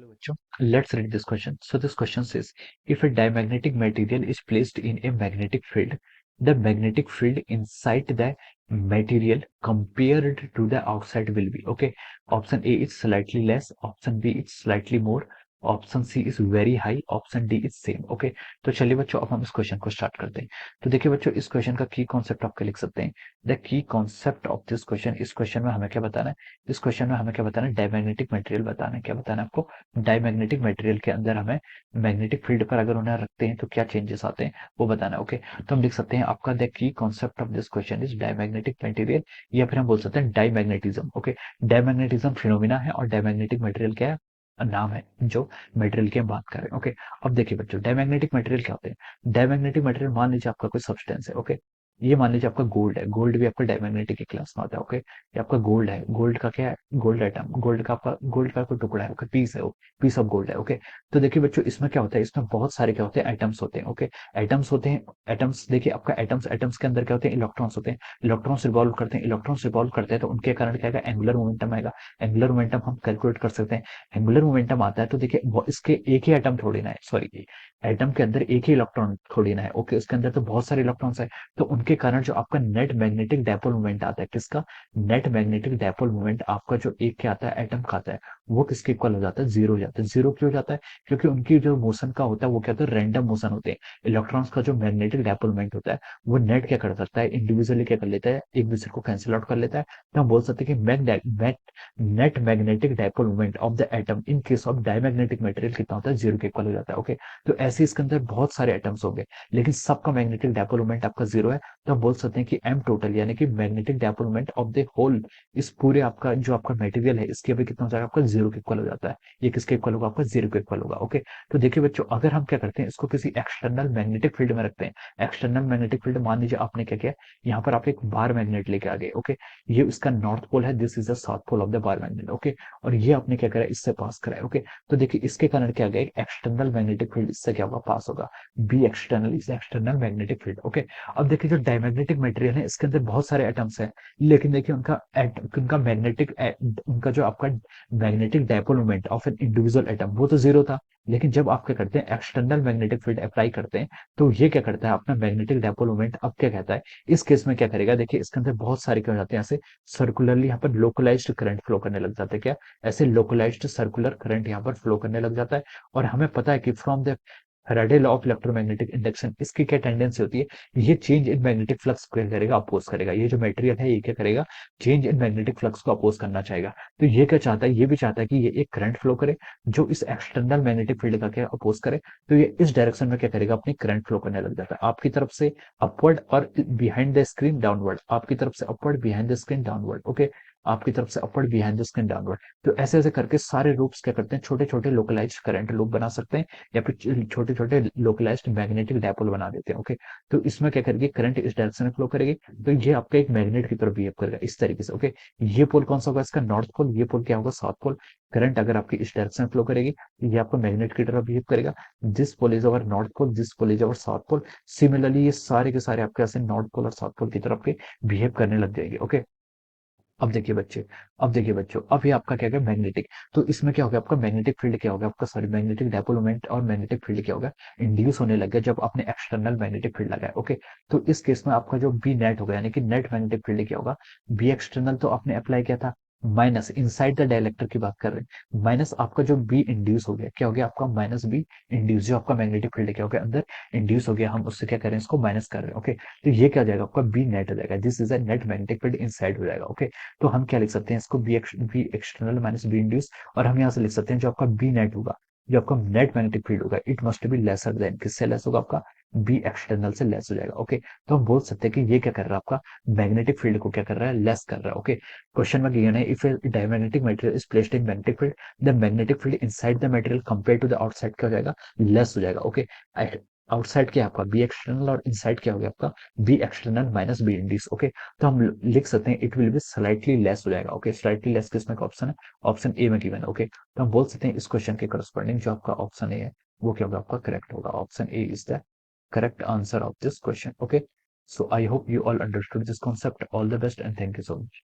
Hello, bachcho. Let's read this question. So this question says, if a diamagnetic material is placed in a magnetic field, the magnetic field inside the material compared to the outside will be. Okay. Option A is slightly less. Option B is slightly more. Option C is very high. Option D is same. Okay. तो चलिए बच्चों, अब हम इस question को start करते हैं. तो देखिए बच्चों, इस क्वेश्चन का की कॉन्सेप्ट आपके लिख सकते हैं. The key concept of this question, इस क्वेश्चन में हमें क्या बताना है? इस क्वेश्चन में हमें क्या बताना है? डायमैग्नेटिक मटेरियल बताना है. क्या बताना है आपको? डायमैग्नेटिक मटेरियल के अंदर हमें मैग्नेटिक फील्ड पर अगर उन्हें रखते हैं तो क्या चेंजेस आते हैं वो बताना है. ओके. तो हम लिख सकते हैं आपका the key concept of this question is diamagnetic material, या फिर हम बोल सकते हैं डायमैग्नेटिज्म. ओके. डायमैग्नेटिज्म फिनोमिना है और डायमैग्नेटिक मटेरियल क्या है? नाम है जो मटेरियल की हम बात कर रहे हैं. ओके. अब देखिए बच्चों, डायमैग्नेटिक मटेरियल क्या होते हैं? डायमैग्नेटिक मटेरियल, मान लीजिए आपका कोई सब्सटेंस है. ओके. ये मान लीजिए आपका गोल्ड है. गोल्ड भी आपका डायमैग्नेटिक की क्लास में आता है. ओके. ये आपका गोल्ड है. गोल्ड का क्या है? Gold atom. गोल्ड का आपका गोल्ड का कोई टुकड़ा है. ओके. पीस है वो. पीस ऑफ गोल्ड है. ओके. तो देखिए बच्चों, इसमें क्या होता है? इसमें बहुत सारे क्या होते हैं? एटम्स होते हैं. ओके. एटम्स होते हैं. एटम्स देखिए आपका, एटम्स एटम्स के अंदर क्या होते हैं? इलेक्ट्रॉन्स होते हैं. इलेक्ट्रॉन्स रिवॉल्व करते हैं. इलेक्ट्रॉन्स रिवॉल्व करते हैं तो उनके कारण क्या आएगा? एंगुलर मोमेंटम आएगा. एंगुलर मोमेंटम हम कैलकुलेट कर सकते हैं. एंगुलर मोमेंटम आता है तो देखिए इसके एक ही एटम थोड़ी ना है. सॉरी, एटम के अंदर एक ही इलेक्ट्रॉन थोड़ी ना है. ओके. उसके अंदर तो बहुत सारे इलेक्ट्रॉन्स है. तो उनके कारण जो आपका नेट मैग्नेटिक डायपोल मोमेंट आता है, किसका? नेट मैग्नेटिक डायपोल मोमेंट आपका जो एक क्या आता है? एटम का आता है. वो किसके इक्वल हो जाता है? जीरो हो जाता है. जीरो क्यों हो जाता है? क्योंकि उनकी जो मोशन का होता है वो क्या होता है? रैंडम मोशन होते हैं. इलेक्ट्रॉन्स का जो मैग्नेटिक डायपोल मोमेंट होता है वो नेट क्या कर सकता है? इंडिविजुअली क्या कर लेता है? एक दूसरे को कैंसिल आउट कर लेता है. तो हम बोल सकते हैं कि net magnetic dipole moment of the atom in case of diamagnetic material कितना होता है? जीरो के इक्वल हो जाता है. ओके. तो ऐसे इसके अंदर बहुत सारे एटम्स होंगे, लेकिन सबका मैग्नेटिक डायपोल मोमेंट आपका जीरो है. तो हम बोल सकते हैं कि एम टोटल, यानी कि magnetic dipole moment of the whole, इस पूरे आपका जो आपका मटेरियल है इसके भी कितना हो जाएगा? आपका जीरो के इक्वल हो जाता है. ये किसके इक्वल होगा? आपका जीरो के इक्वल होगा. ओके. तो देखिए बच्चों, अगर हम क्या करते हैं, इसको किसी एक्सटर्नल मैग्नेटिक फील्ड में रखते हैं. एक्सटर्नल मैग्नेटिक फील्ड, मान लीजिए आपने क्या किया, यहाँ पर आप एक बार मैग्नेट लेके आ गए. ओके. ये इसका नॉर्थ पोल है. This is the south pole of the bar magnet. Okay. और ये आपने क्या करा? इससे पास करा है. ओके. तो देखिए इसके कारण क्या गया? एक्सटर्नल मैग्नेटिक फील्ड इससे क्या होगा? पास होगा. B external is external magnetic field. Okay. अब देखिए जो डायमैग्नेटिक मटेरियल है इसके अंदर बहुत सारे एटम्स हैं, लेकिन देखिए उनका मैग्नेटिक, उनका जो आपका magnetic dipole moment of an individual atom वो तो जीरो था. लेकिन जब आप क्या करते हैं? एक्सटर्नल मैग्नेटिक फील्ड अप्लाई करते हैं तो ये क्या करता है? अपना मैग्नेटिक डायपोल मोमेंट अब क्या कहता है? इस केस में क्या करेगा? देखिए इसके अंदर बहुत सारे क्या हो जाते हैं? ऐसे सर्कुलरली यहाँ पर लोकलाइज्ड करंट फ्लो करने लग जाते हैं. क्या? ऐसे लोकलाइज्ड सर्कुलर करंट यहाँ पर फ्लो करने लग जाता है. और हमें पता है कि from the Faraday law of electromagnetic induction, इसकी क्या टेंडेंसी होती है? ये चेंज इन मैग्नेटिक फ्लक्स को क्या करेगा? अपोज करेगा. ये जो मटेरियल है ये क्या करेगा? चेंज इन मैग्नेटिक फ्लक्स को अपोज करना चाहेगा. तो ये क्या चाहता है? ये भी चाहता है कि ये एक करंट फ्लो करे जो इस एक्सटर्नल मैग्नेटिक फील्ड का क्या अपोज करे. तो ये इस डायरेक्शन में क्या करेगा? अपनी करंट फ्लो करने लग जाता है आपकी तरफ से अपवर्ड, और बिहाइंड द स्क्रीन डाउनवर्ड. आपकी तरफ से upward, behind the screen downward. Okay. आपकी तरफ से upward, behind the screen downward. तो ऐसे ऐसे करके सारे लूप्स क्या करते हैं? छोटे छोटे लोकलाइज्ड करंट लूप बना सकते हैं, या फिर छोटे छोटे लोकलाइज्ड मैग्नेटिक डायपोल बना देते हैं. ओके. तो इसमें क्या करेगी? करंट इस डायरेक्शन में फ्लो करेगी. तो ये आपका एक मैग्नेट की तरफ बिहेव करेगा इस तरीके से. ओके. ये पोल कौन सा होगा? इसका नॉर्थ पोल. ये पोल क्या होगा? South pole. करंट अगर आपकी इस डायरेक्शन में फ्लो करेगी तो ये आपका मैग्नेट की तरफ बिहेव करेगा. This pole is our north pole, this pole is our south pole. Similarly ये सारे के सारे आपके ऐसे नॉर्थ पोल और साउथ पोल की तरफ के बिहेव करने लग जाएंगे. ओके. अब देखिए बच्चों, अब ये आपका क्या है? मैग्नेटिक. तो इसमें क्या हो गया? आपका मैग्नेटिक फील्ड क्या होगा? आपका सॉरी, मैग्नेटिक डायपोल मोमेंट और मैग्नेटिक फील्ड क्या होगा? इंड्यूस होने लग गया जब आपने एक्सटर्नल मैग्नेटिक फील्ड लगाया. ओके. तो इस केस में आपका जो बी नेट होगा, यानी कि नेट मैग्नेटिक फील्ड क्या होगा? बी एक्सटर्नल तो आपने अप्लाई किया था, माइनस इनसाइड द डायलेक्टर की बात कर रहे हैं, माइनस आपका जो बी इंड्यूस हो गया. क्या हो गया? आपका माइनस बी इंड्यूस. जो आपका मैग्नेटिक फील्ड क्या हो गया? अंदर इंड्यूस हो गया. हम उससे क्या कर रहे हैं? इसको माइनस कर रहे हैं. ओके. तो ये क्या हो जाएगा? आपका बी नेट हो जाएगा. This is a net magnetic field inside हो जाएगा. ओके. तो हम क्या लिख सकते हैं? इसको B external minus B induced. और हम यहाँ से लिख सकते हैं जो आपका बी नेट होगा, जो आपका नेट मैग्नेटिक फील्ड होगा, it must be lesser than. किससे लेस होगा? आपका बी एक्सटर्नल से लेस हो जाएगा. ओके. तो हम बोल सकते हैं कि ये क्या कर रहा है? आपका मैग्नेटिक फील्ड को क्या कर रहा है? लेस कर रहा है. ओके. क्वेश्चन में गिवन है, if diamagnetic material is placed in magnetic field, the magnetic field inside the material compare to the outside क्या हो जाएगा? लेस हो जाएगा. ओके. आउटसाइड क्या है आपका? बी एक्सटर्नल, और इनसाइड क्या हो गया आपका? B external minus B induced. Okay. तो हम लिख सकते हैं it will be slightly less हो जाएगा. ओके. स्लाइटली लेस किसमें का ऑप्शन है? ऑप्शन ए में गिवन है. ओके. तो हम बोल सकते हैं इस क्वेश्चन के करस्पॉन्डिंग जो आपका ऑप्शन ए है वो क्या होगा? आपका करेक्ट होगा. Option A is the correct answer of this question. Okay. So I hope you all understood this concept. All the best and thank you so much.